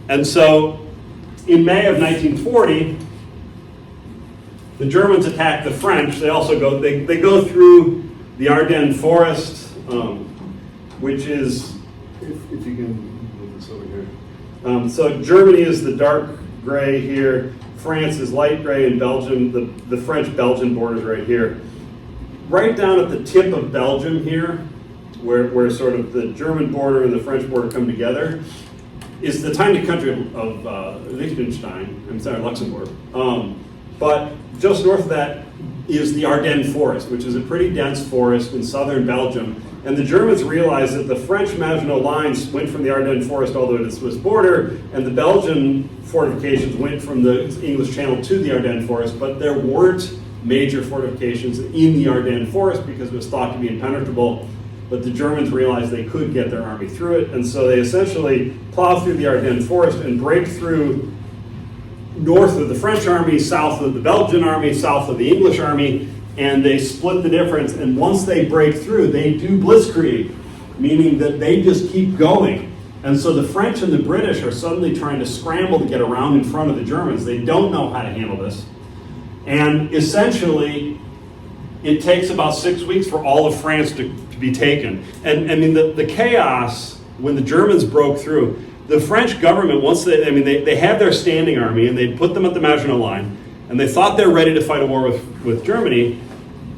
And so in May of 1940, the Germans attack the French. They also they go through the Ardennes forest, which is, if you can move this over here. So Germany is the dark gray here, France is light gray, and Belgium, the French-Belgian border is right here. Right down at the tip of Belgium here, where sort of the German border and the French border come together, is the tiny country of Luxembourg. But just north of that is the Ardennes forest, which is a pretty dense forest in southern Belgium. And the Germans realized that the French Maginot Lines went from the Ardennes forest all the way to the Swiss border, and the Belgian fortifications went from the English Channel to the Ardennes forest, but there weren't major fortifications in the Ardennes forest because it was thought to be impenetrable. But the Germans realized they could get their army through it, and so they essentially plow through the Ardennes forest and break through north of the French army, south of the Belgian army, south of the English army, and they split the difference. And once they break through, they do blitzkrieg, meaning that they just keep going. And so the French and the British are suddenly trying to scramble to get around in front of the Germans. They don't know how to handle this. And essentially, it takes about 6 weeks for all of France to be taken. And I mean, the chaos, when the Germans broke through, the French government, once they had their standing army and they put them at the Maginot Line, and they thought they're ready to fight a war with Germany.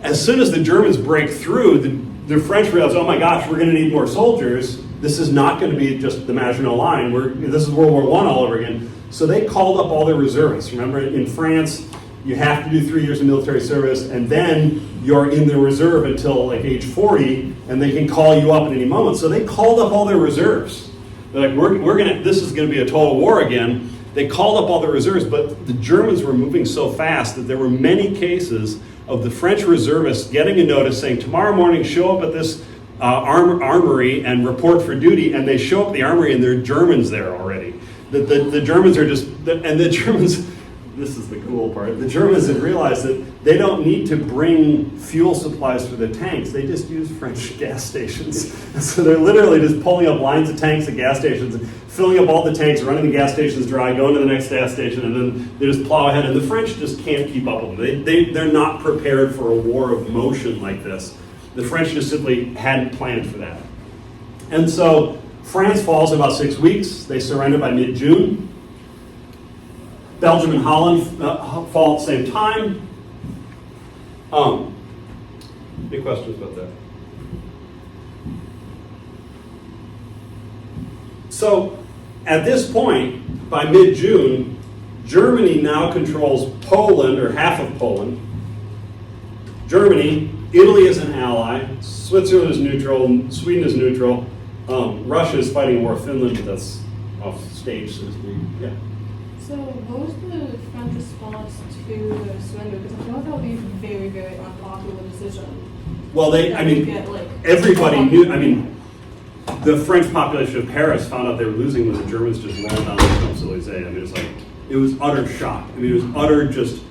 As soon as the Germans break through, the French realize, oh my gosh, we're going to need more soldiers. This is not going to be just the Maginot Line. This is World War I all over again. So they called up all their reservists. Remember, in France, you have to do 3 years of military service, and then you're in the reserve until like age 40, and they can call you up at any moment. So they called up all their reserves. They're like, this is going to be a total war again. They called up all the reserves, but the Germans were moving so fast that there were many cases of the French reservists getting a notice saying, tomorrow morning, show up at this armory and report for duty, and they show up at the armory and there are Germans there already. The Germans are just, and the Germans, this is the cool part, the Germans have realized that they don't need to bring fuel supplies for their tanks, they just use French gas stations. So they're literally just pulling up lines of tanks at gas stations, and filling up all the tanks, running the gas stations dry, going to the next gas station, and then they just plow ahead. And the French just can't keep up with them. They're not prepared for a war of motion like this. The French just simply hadn't planned for that. And so France falls in about 6 weeks. They surrender by mid-June. Belgium and Holland fall at the same time. Any questions about that? So at this point, by mid-June, Germany now controls Poland, or half of Poland. Germany, Italy is an ally, Switzerland is neutral, Sweden is neutral, Russia is fighting a war with Finland, but that's off stage, so to speak. Yeah. So what was the French response to the surrender? Because I feel like that would be a very, very unpopular decision. Well, everybody knew, the French population of Paris found out they were losing when the Germans just rolled down the Champs-Élysées. I mean, it was utter shock. I mean, it was utter just,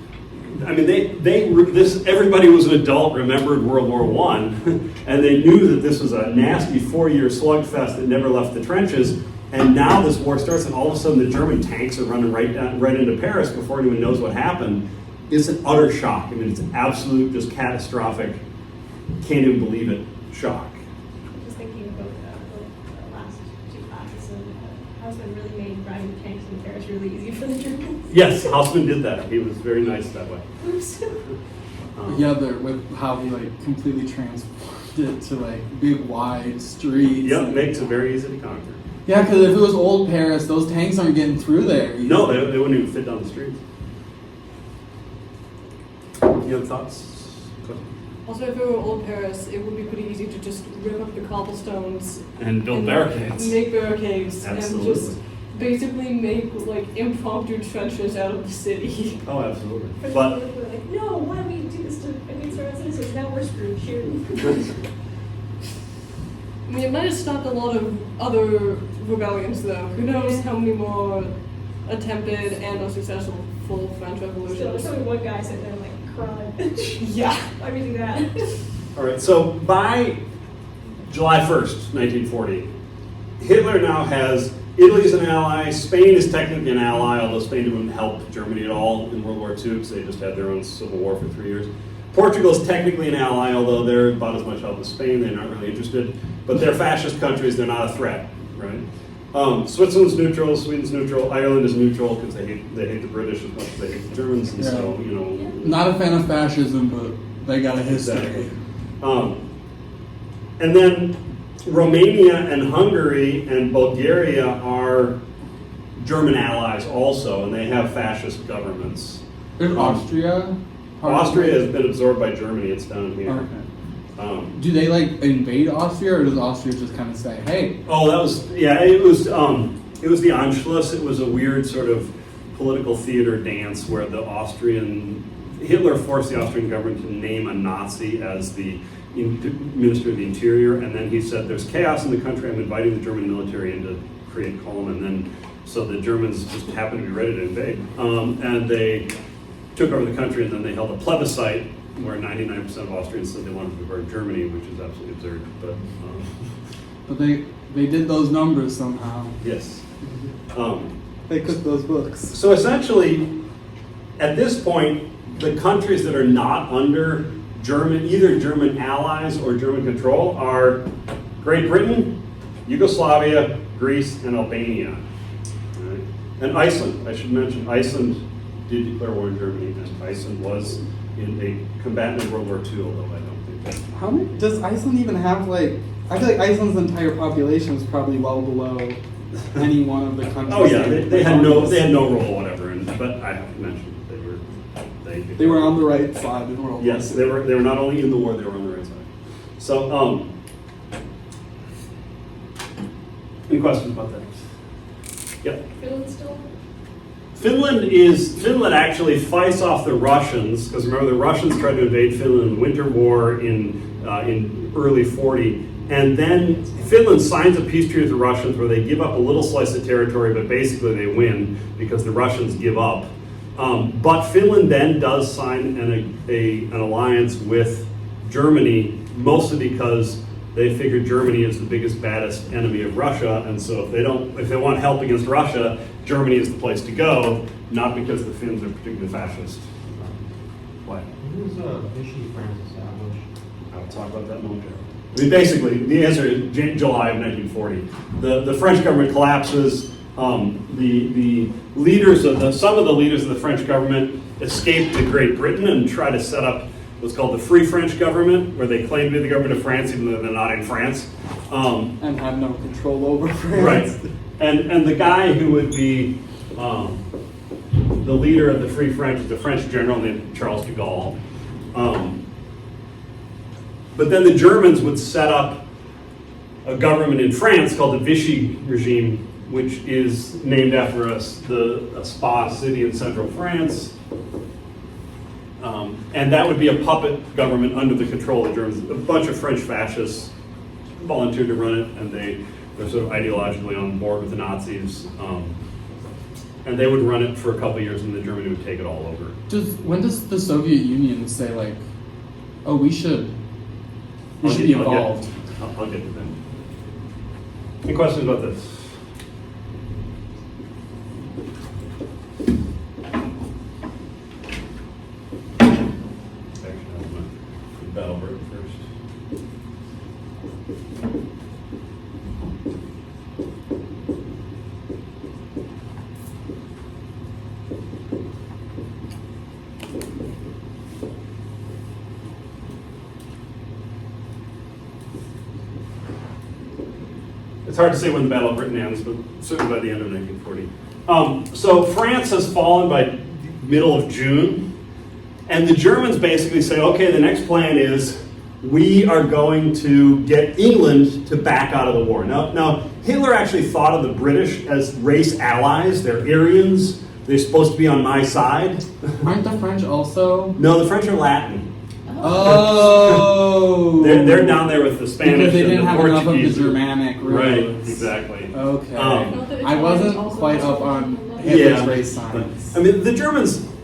everybody was an adult, remembered World War I, and they knew that this was a nasty 4-year slugfest that never left the trenches. And now this war starts, and all of a sudden the German tanks are running right into Paris before anyone knows what happened. It's an utter shock. I mean, it's an absolute, just catastrophic, can't even believe it, shock. Just thinking about the last two classes, and Haussmann really made riding tanks in Paris really easy for the Germans. Yes, Haussmann did that. He was very nice that way. Oops. With how he completely transformed it to big wide streets. Yep, makes it very easy to conquer. Yeah, because if it was old Paris, those tanks aren't getting through there. No, they wouldn't even fit down the streets. You have thoughts? Also, if it were old Paris, it would be pretty easy to just rip up the cobblestones And build barricades. Make barricades. Absolutely. And just basically make impromptu trenches out of the city. Oh, absolutely. But we're like, no, why do we do this against our own citizens? Now we're screwed here. I mean, it might have stopped a lot of other rebellions, though. Who knows how many more attempted and unsuccessful French So revolutions. there's only one guy sitting there crying. Yeah. Why do we do that? All right, so by July 1st, 1940, Hitler now has Italy's an ally. Spain is technically an ally, although Spain didn't help Germany at all in World War II because they just had their own civil war for 3 years. Portugal is technically an ally, although they're about as much help as Spain. They're not really interested. But they're fascist countries. They're not a threat, right? Switzerland's neutral. Sweden's neutral. Ireland is neutral because they hate the British as much as they hate the Germans. And so, you know. Not a fan of fascism, but they got a history. Exactly. And then Romania and Hungary and Bulgaria are German allies also, and they have fascist governments. There's Austria. Austria has been absorbed by Germany. It's down here. Okay. Do they like invade Austria, or does Austria just kind of say, "Hey"? Oh, that was It was the Anschluss. It was a weird sort of political theater dance where Hitler forced the Austrian government to name a Nazi as the Minister of the Interior, and then he said, "There's chaos in the country. I'm inviting the German military in to create calm." And then, so the Germans just happened to be ready to invade, and they took over the country, and then they held a plebiscite where 99% of Austrians said they wanted to convert Germany, which is absolutely absurd. But they did those numbers somehow. Yes. They cooked those books. So essentially, at this point, the countries that are not under either German allies or German control are Great Britain, Yugoslavia, Greece, and Albania. Right? And Iceland. I should mention, Iceland did declare war on Germany, and Iceland was in a combatant in World War II, although I don't think that. How many does Iceland even have? Like, I feel like Iceland's entire population is probably well below any one of the countries. Oh yeah, they had no role whatever, but I have to mention they were on the right side in World War II. Yes, they were not only in the war, they were on the right side. So, any questions about that? Yeah. Finland still? Finland actually fights off the Russians, because remember the Russians tried to invade Finland in the Winter War in early 40, and then Finland signs a peace treaty with the Russians where they give up a little slice of territory, but basically they win because the Russians give up. But Finland then does sign an alliance with Germany, mostly because they figure Germany is the biggest, baddest enemy of Russia, and so if they want help against Russia, Germany is the place to go, not because the Finns are particularly fascist. What? When was Vichy France established? I'll talk about that momentarily. I mean, basically, the answer is July of 1940. The French government collapses. The leaders some of the leaders of the French government escape to Great Britain and try to set up what's called the Free French government, where they claim to be the government of France, even though they're not in France. And have no control over France. Right. And the guy who would be the leader of the Free French is a French general named Charles de Gaulle. But then the Germans would set up a government in France called the Vichy regime, which is named after a spa city in central France. And that would be a puppet government under the control of the Germans. A bunch of French fascists volunteered to run it, and they're sort of ideologically on board with the Nazis. And they would run it for a couple of years, and then Germany would take it all over. When does the Soviet Union say, like, oh, we should be involved? I'll get to that. Any questions about this? Battle Britain first. It's hard to say when the Battle of Britain ends, but certainly by the end of 1940. So France has fallen by middle of June. And the Germans basically say, okay, the next plan is we are going to get England to back out of the war. Now Hitler actually thought of the British as race allies. They're Aryans. They're supposed to be on my side. Aren't the French also? No, the French are Latin. Oh! They're down there with the Spanish because they and didn't the have enough of the Portuguese. Germanic roots. Right, exactly. Okay. the I wasn't Italians also quite have up on something. Hitler's Yeah. race science. I mean,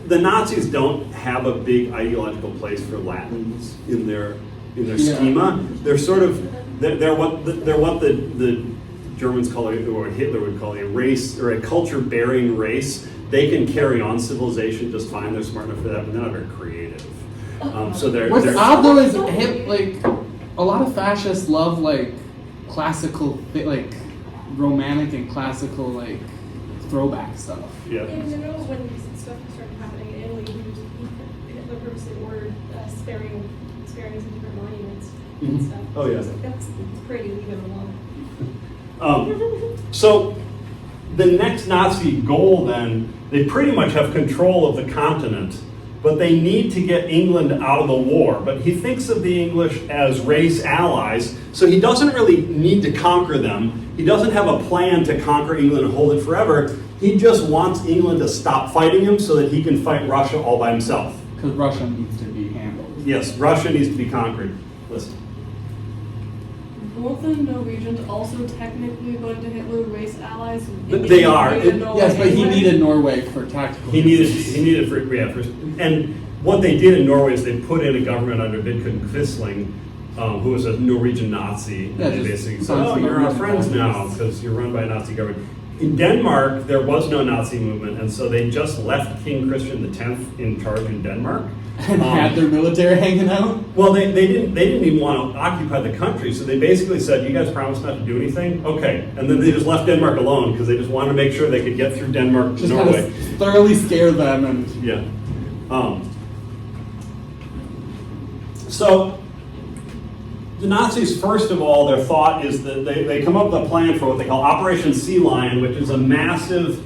the Nazis don't have a big ideological place for Latins in their Yeah. schema. They're sort of they're what the Germans call it, or Hitler would call it, a race or a culture-bearing race. They can carry on civilization just fine. They're smart enough for that, but they're not very creative. So they're. What's they're odd though is like a lot of fascists love like classical, like romantic and classical like throwback stuff. yeah. In general, when stuff started happening in Italy, Hitler purposely ordered sparing some different monuments and Mhm. stuff. Oh, yeah. So it's like, that's pretty, leave it alone. So the next Nazi goal then, they pretty much have control of the continent, but they need to get England out of the war. But he thinks of the English as race allies, so he doesn't really need to conquer them. He doesn't have a plan to conquer England and hold it forever. He just wants England to stop fighting him so that he can fight Russia all by himself. Because Russia needs to be handled. Yes, Russia needs to be conquered. Listen. Weren't the Norwegians also technically going to Hitler race allies? But they are. Yes, but he needed Norway for tactical. He needed for and what they did in Norway is they put in a government under Vidkun Quisling, who was a Norwegian Nazi. Yeah, And they just basically said, sounds "Oh, like you're our Norwegian friends now values." because you're run by a Nazi government." In Denmark, there was no Nazi movement, and so they just left King Christian X in charge in Denmark. And had their military hanging out. Well, they didn't even want to occupy the country, so they basically said, "You guys promise not to do anything? Okay." And then they just left Denmark alone because they just wanted to make sure they could get through Denmark to Just kind Norway. of thoroughly scare them and Yeah. So the Nazis, first of all, their thought is that they come up with a plan for what they call Operation Sea Lion, which is a massive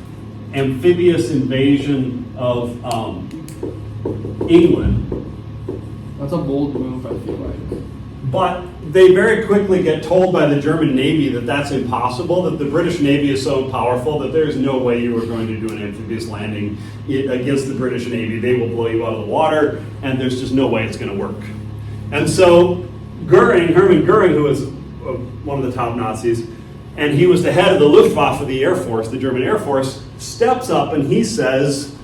amphibious invasion of England. that's a bold move, I feel like. But they very quickly get told by the German Navy that that's impossible, that the British Navy is so powerful that there's no way you are going to do an amphibious landing against the British Navy. They will blow you out of the water, and there's just no way it's going to work. And so Hermann Goering, who was one of the top Nazis, and he was the head of the Luftwaffe, the Air Force, the German Air Force, steps up and he says,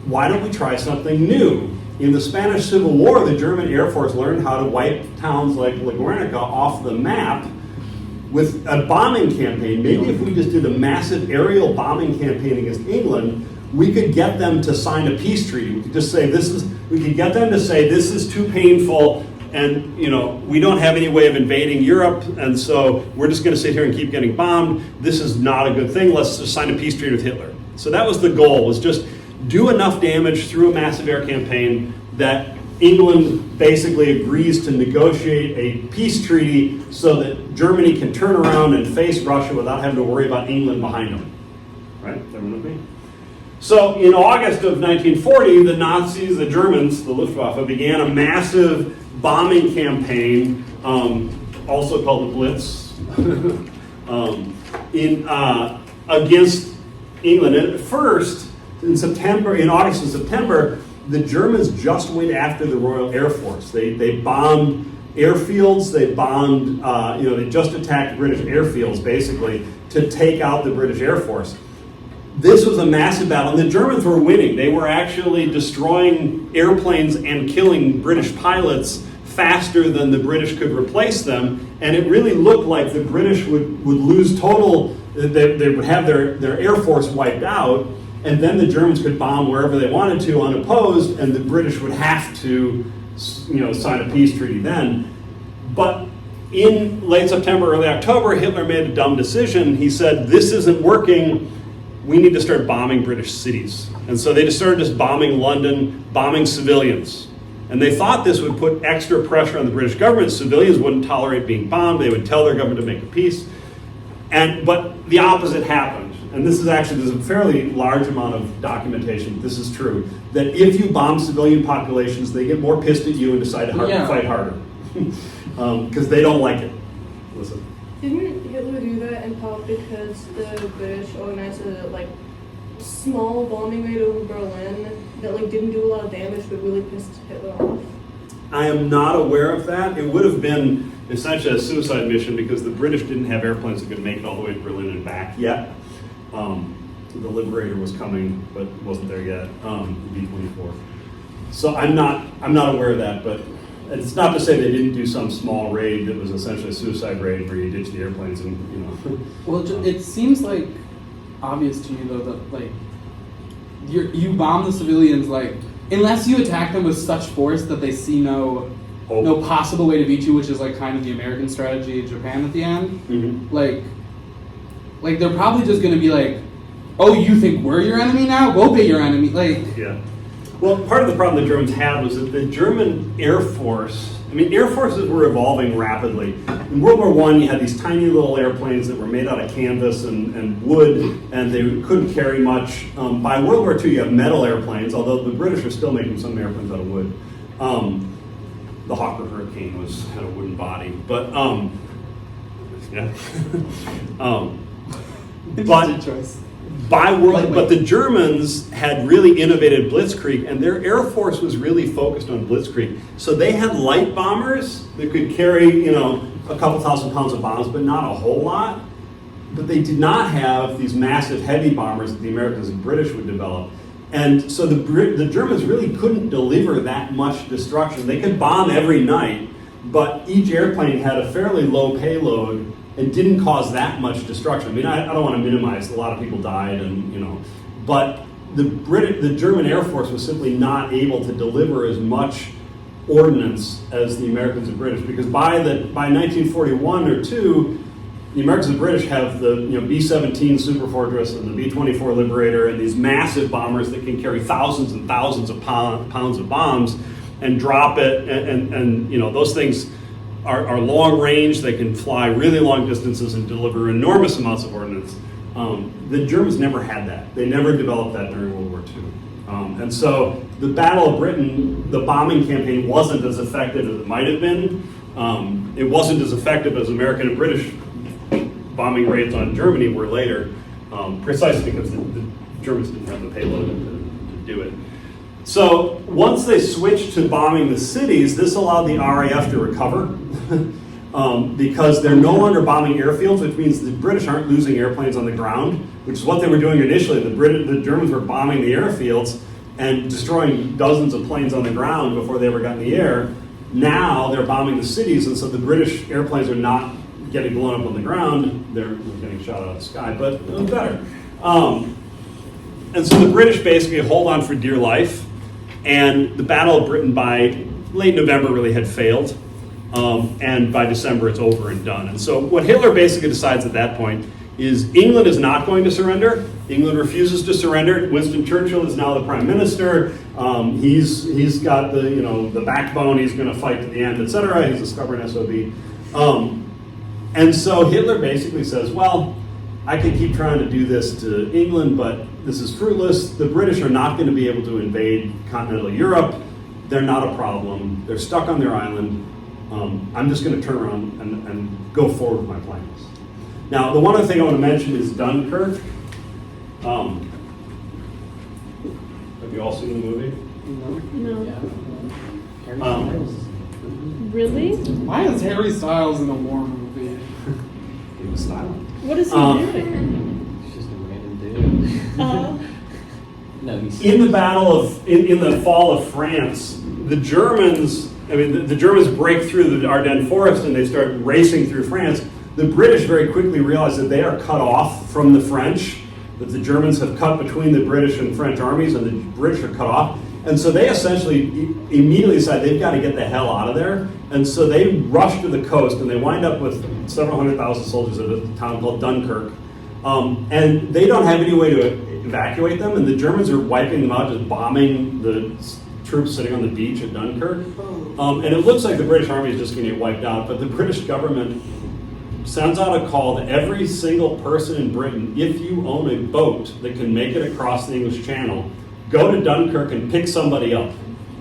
"Why don't we try something new?" In the Spanish Civil War, the German Air Force learned how to wipe towns like La Guernica off the map with a bombing campaign. Maybe if we just did a massive aerial bombing campaign against England, we could get them to sign a peace treaty. We could just say we could get them to say this is too painful, and we don't have any way of invading Europe, and so we're just going to sit here and keep getting bombed. This is not a good thing. Let's just sign a peace treaty with Hitler. So that was the goal, was just do enough damage through a massive air campaign that England basically agrees to negotiate a peace treaty so that Germany can turn around and face Russia without having to worry about England behind them. Right? Everyone with me? So in August of 1940, the Nazis, the Germans, the Luftwaffe, began a massive bombing campaign, also called the Blitz, against England. And at first, in August and September, the Germans just went after the Royal Air Force. They bombed airfields. They bombed, they just attacked British airfields basically to take out the British Air Force. This was a massive battle, and the Germans were winning. They were actually destroying airplanes and killing British pilots faster than the British could replace them, and it really looked like the British would lose total, they would have their Air Force wiped out, and then the Germans could bomb wherever they wanted to unopposed, and the British would have to sign a peace treaty then. But in late September, early October, Hitler made a dumb decision. He said, "This isn't working. We need to start bombing British cities." And so they just started bombing London, bombing civilians. And they thought this would put extra pressure on the British government. Civilians wouldn't tolerate being bombed. They would tell their government to make a peace. But the opposite happened. And there's a fairly large amount of documentation, this is true, that if you bomb civilian populations, they get more pissed at you and decide to fight harder. Because they don't like it. Listen. Didn't Hitler do that in part because the British organized a small bombing raid over Berlin that didn't do a lot of damage but really pissed Hitler off? I am not aware of that. It would have been essentially a suicide mission because the British didn't have airplanes that could make it all the way to Berlin and back yet. The Liberator was coming, but wasn't there yet. The B-24. So I'm not aware of that, but it's not to say they didn't do some small raid that was essentially a suicide raid where you ditch the airplanes and, you know. Well, it seems like obvious to me though that like you bomb the civilians like unless you attack them with such force that they see no possible way to beat you, which is like kind of the American strategy in Japan at the end. Mhm. Like they're probably just gonna be like, oh, you think we're your enemy now? We'll be your enemy. Like, Yeah. Well, part of the problem the Germans had was that the German Air Force, I mean, air forces were evolving rapidly. In World War I, you had these tiny little airplanes that were made out of canvas and wood, and they couldn't carry much. By World War II, you have metal airplanes, although the British are still making some airplanes out of wood. The Hawker Hurricane had a wooden body, but yeah. interesting choice. But the Germans had really innovated blitzkrieg, and their air force was really focused on blitzkrieg. So they had light bombers that could carry, you know, a couple thousand pounds of bombs, but not a whole lot. But they did not have these massive heavy bombers that the Americans and British would develop. And so the Germans really couldn't deliver that much destruction. They could bomb every night, but each airplane had a fairly low payload and didn't cause that much destruction. I mean, I don't want to minimize, a lot of people died, and you know, but the German Air Force was simply not able to deliver as much ordnance as the Americans and British, because by 1941 or 2, the Americans and British have the B-17 Superfortress and the B-24 Liberator and these massive bombers that can carry thousands and thousands of pounds of bombs and drop it, and you know, those things are long range. They can fly really long distances and deliver enormous amounts of ordnance. The Germans never had that. They never developed that during World War II. And so the Battle of Britain, the bombing campaign wasn't as effective as it might have been. It wasn't as effective as American and British bombing raids on Germany were later, precisely because the Germans didn't have the payload to do it. So once they switched to bombing the cities, this allowed the RAF to recover because they're no longer bombing airfields, which means the British aren't losing airplanes on the ground, which is what they were doing initially. The Germans were bombing the airfields and destroying dozens of planes on the ground before they ever got in the air. Now they're bombing the cities, and so the British airplanes are not getting blown up on the ground. They're getting shot out of the sky, but better. And so the British basically hold on for dear life. And the Battle of Britain by late November really had failed. And by December it's over and done. And so what Hitler basically decides at that point is England is not going to surrender. England refuses to surrender. Winston Churchill is now the prime minister. He's got the backbone. He's going to fight to the end, etc. He's a stubborn SOB. And so Hitler basically says, well, I can keep trying to do this to England, but this is fruitless. The British are not going to be able to invade continental Europe. They're not a problem. They're stuck on their island. I'm just going to turn around and go forward with my plans. Now, the one other thing I want to mention is Dunkirk. Have you all seen the movie? No. Really? Why is Harry Styles in a war movie? He was silent. What is he doing? He's just a random dude. No, he's In the in the fall of France, the Germans, the Germans break through the Ardennes forest and they start racing through France. The British very quickly realize that they are cut off from the French, that the Germans have cut between the British and French armies, and the British are cut off. And so they essentially immediately decide they've got to get the hell out of there. And so they rush to the coast, and they wind up with several 100,000 soldiers at a town called Dunkirk. And they don't have any way to evacuate them, and the Germans are wiping them out, just bombing the troops sitting on the beach at Dunkirk. And it looks like the British army is just going to get wiped out, but the British government sends out a call to every single person in Britain: if you own a boat that can make it across the English Channel, go to Dunkirk and pick somebody up.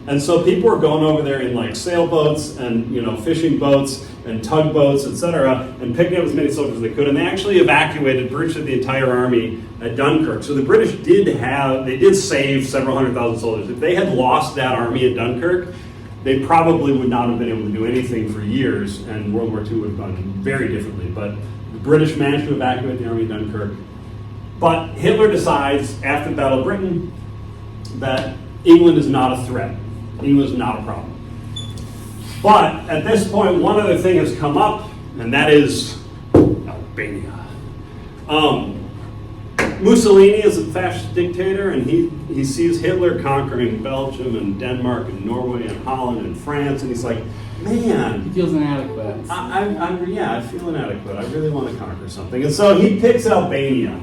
And so people were going over there in like sailboats and fishing boats and tugboats, etc., and picking up as many soldiers as they could. And they actually evacuated virtually the entire army at Dunkirk. So the British did save several 100,000 soldiers. If they had lost that army at Dunkirk, they probably would not have been able to do anything for years, and World War II would have gone very differently. But the British managed to evacuate the army at Dunkirk. But Hitler decides after the Battle of Britain that England is not a threat. England is not a problem. But at this point, one other thing has come up, and that is Albania. Mussolini is a fascist dictator, and he sees Hitler conquering Belgium and Denmark and Norway and Holland and France, and he's like, He man, feels inadequate. I feel inadequate. I really want to conquer something. And so he picks Albania.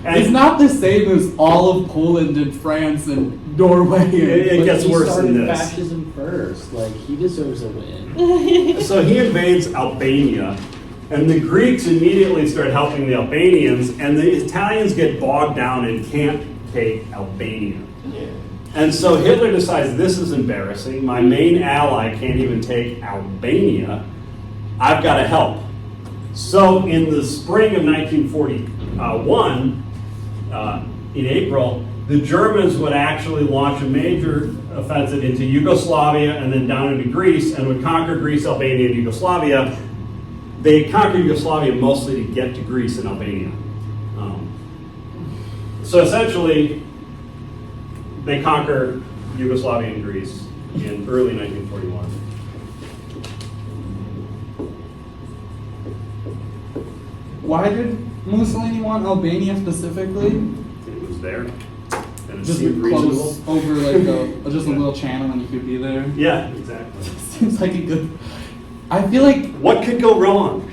And It's not the same as all of Poland and France and Norway. It gets He worse than started this. fascism first. Like, he deserves a win. So he invades Albania, and the Greeks immediately start helping the Albanians, and the Italians get bogged down and can't take Albania. And so Hitler decides, this is embarrassing. My main ally can't even take Albania. I've got to help. So in the spring of 1941, in April, the Germans would actually launch a major offensive into Yugoslavia and then down into Greece, and would conquer Greece, Albania, and Yugoslavia. They conquered Yugoslavia mostly to get to Greece and Albania. So essentially, they conquer Yugoslavia and Greece in early 1941. Why did Mussolini want Albania specifically? It was there, and it Just seemed close reasonable. over like just a little channel and you could be there. Yeah, exactly. Seems like a good. I feel like What could go wrong?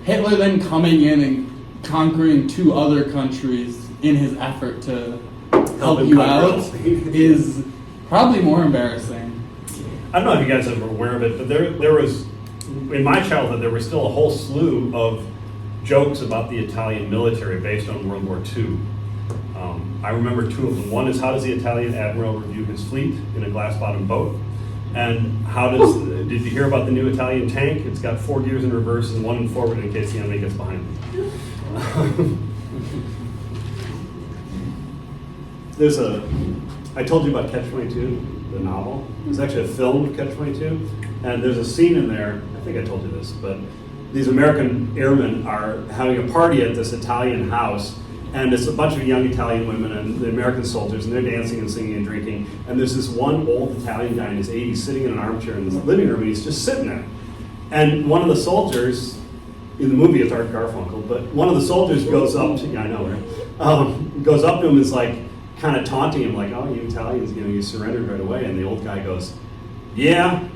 Hitler then coming in and conquering two other countries in his effort to help him you conquer out Albania. is probably more embarrassing. I don't know if you guys are aware of it, but there was, in my childhood, there was still a whole slew of jokes about the Italian military based on World War II. I remember two of them. One is, how does the Italian admiral review his fleet in a glass-bottom boat? And did you hear about the new Italian tank? It's got 4 gears in reverse and 1 in forward in case the enemy gets behind them. I told you about Catch-22, the novel. There's actually a film of Catch-22, and there's a scene in there, I think I told you this, but these American airmen are having a party at this Italian house, and it's a bunch of young Italian women and the American soldiers, and they're dancing and singing and drinking, and there's this one old Italian guy in his 80s sitting in an armchair in this living room, and he's just sitting there. And one of the soldiers, in the movie it's Art Garfunkel, but one of the soldiers goes up to, yeah, I know, right? Goes up to him and is like, kind of taunting him, like, oh, you Italians, you surrendered right away. And the old guy goes, yeah,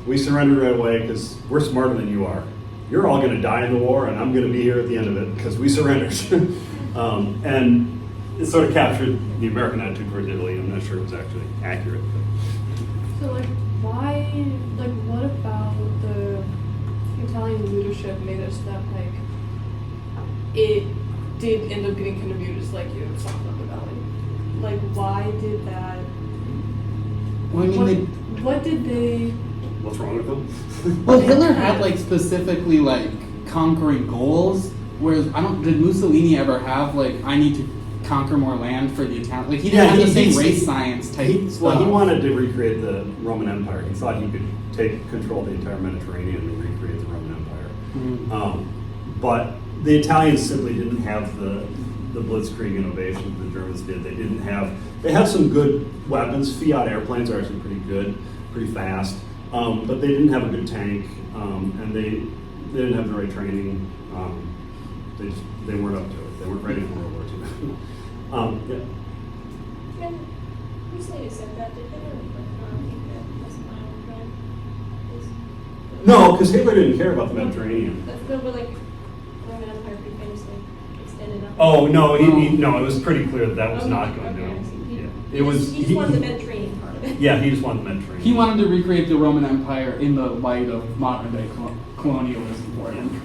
we surrendered right away because we're smarter than you are. You're all going to die in the war, and I'm going to be here at the end of it because we surrendered. And it sort of captured the American attitude towards Italy. I'm not sure it was actually accurate. So, like, what about the Italian leadership made us that, like, it did end up getting kind of viewed as, like, you know, something up the valley? Like, why did that? Well, I mean, What did they? What's wrong with them? well, Hitler had like specifically like conquering goals, whereas did Mussolini ever have like, I need to conquer more land for the Italian? Like, he didn't have the same race science type stuff. He wanted to recreate the Roman Empire. He thought he could take control of the entire Mediterranean and recreate the Roman Empire. Mhm. But the Italians simply didn't have the blitzkrieg innovation the Germans did. They had some good weapons. Fiat airplanes are actually pretty good, pretty fast, but they didn't have a good tank, and they didn't have the right training. They weren't up to it. They weren't ready for World War II. Yeah. And Mussolini said that, did Hitler think that was my own friend? No, because Hitler didn't care about the Mediterranean. That's but like Roman Empire pretty famously extended up. Oh no, no, it was pretty clear that was not going to do. It was. He just wanted the Mediterranean part of it. Yeah, he just wanted the Mediterranean. He wanted to recreate the Roman Empire in the light of modern day colonialism for him.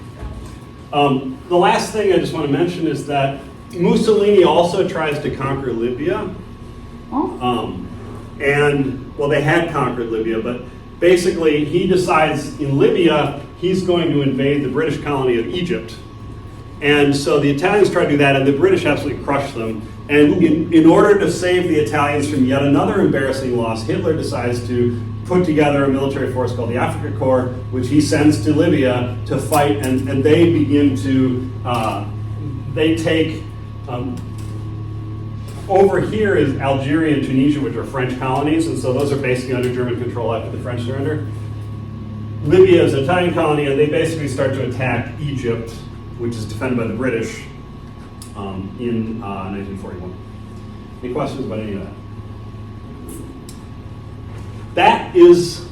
The last thing I just want to mention is that Mussolini also tries to conquer Libya. Oh. They had conquered Libya, but basically he decides in Libya he's going to invade the British colony of Egypt. And so the Italians try to do that, and the British absolutely crush them. And in order to save the Italians from yet another embarrassing loss, Hitler decides to put together a military force called the Afrika Korps, which he sends to Libya to fight, and they begin to, they take over here is Algeria and Tunisia, which are French colonies, and so those are basically under German control after the French surrender. Libya is an Italian colony, and they basically start to attack Egypt, which is defended by the British in 1941. Any questions about any of that? That is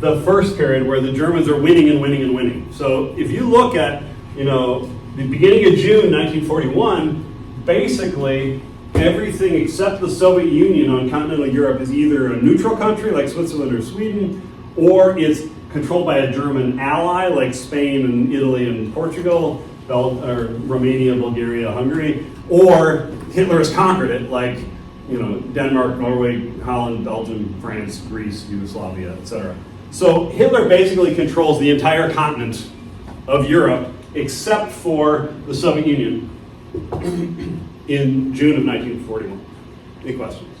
the first period where the Germans are winning and winning and winning. So if you look at, the beginning of June 1941, basically everything except the Soviet Union on continental Europe is either a neutral country like Switzerland or Sweden, or it's controlled by a German ally like Spain and Italy and Portugal, or Romania, Bulgaria, Hungary, or Hitler has conquered it like Denmark, Norway, Holland, Belgium, France, Greece, Yugoslavia, etc. So Hitler basically controls the entire continent of Europe except for the Soviet Union in June of 1941. Any questions?